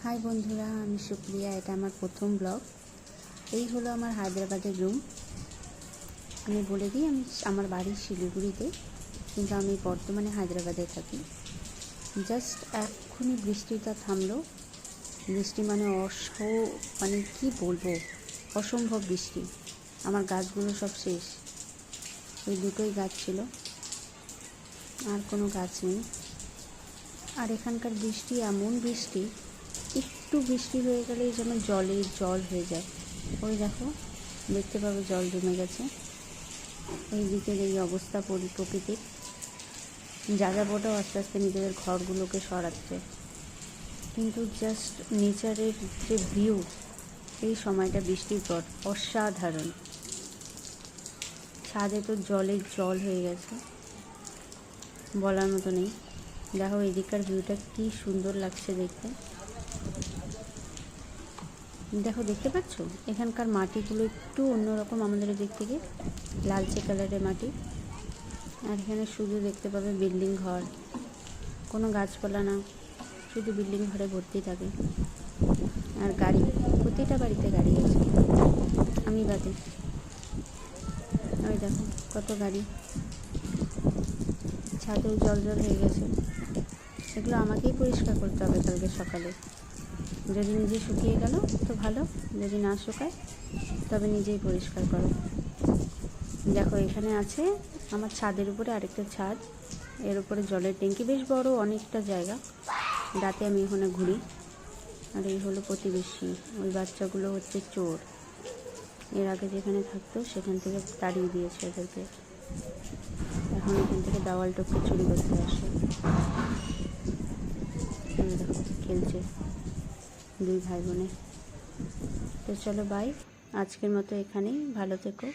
High বন্ধুরা, আমি সুপ্রিয়া। এটা আমার প্রথম ব্লগ। এই হলো আমার হায়দ্রাবাদের রুম। আমি বলে দিই, আমার বাড়ি শিলিগুড়িতে, কিন্তু আমি বর্তমানে হায়দ্রাবাদে থাকি। জাস্ট এক্ষুনি বৃষ্টিটা থামলো। বৃষ্টি মানে কি বলবো, অসম্ভব বৃষ্টি। আমার গাছগুলো সব শেষ। ওই দুটোই গাছ ছিল, আর কোনো গাছ নেই। আর এখানকার বৃষ্টি এমন বৃষ্টি, একটু বৃষ্টি হয়ে গেলেই যেন জল হয়ে যায়। ওই দেখো, দেখতে পাবে জল জমে গেছে। এই দিকের এই অবস্থা প্রকৃতির। যাযাবরটাও আস্তে আস্তে নিজেদের ঘরগুলোকে সরাচ্ছে, কিন্তু জাস্ট নেচারের যে ভিউ, এই সময়টা বৃষ্টির পর অসাধারণ। ছাদে তো জল হয়ে গেছে, বলার মতো নেই। দেখো এদিককার ভিউটা কি সুন্দর লাগছে দেখতে। দেখো, দেখতে পাচ্ছ এখানকার মাটিগুলো একটু অন্যরকম আমাদের দিক থেকে, লালচে কালারের মাটি। আর এখানে শুধু দেখতে পাবে বিল্ডিং ঘর, কোনো গাছপালা না, শুধু বিল্ডিং ঘরে ভর্তি থাকে। আর গাড়ি, প্রতিটা বাড়িতে গাড়ি আছে, আমি বাদে। ওই দেখো কত গাড়ি। ছাদেও জল হয়ে গেছে। এগুলো আমাকেই পরিষ্কার করতে হবে কালকে সকালে। যদি নিজে শুকিয়ে গেল তো ভালো, যদি না শুকায় তবে নিজেই পরিষ্কার করো। দেখো এখানে আছে আমার ছাদের উপরে আরেকটা ছাদ, এর উপরে জলের ট্যাঙ্কি, বেশ বড় অনেকটা জায়গা। রাতে আমি ওখানে ঘুরি। আর এই হলো প্রতিবেশী, ওই বাচ্চাগুলো হচ্ছে চোর। এর আগে যেখানে থাকতো সেখান থেকে তাড়িয়ে দিয়েছে ওদেরকে। এখন এখান থেকে দেওয়াল টপকে চুরি করতে আসে। দেখো খেলছে দুই ভাই বোনে। তো চলো বাই, আজকের মতো এখানেই। ভালো থেকো।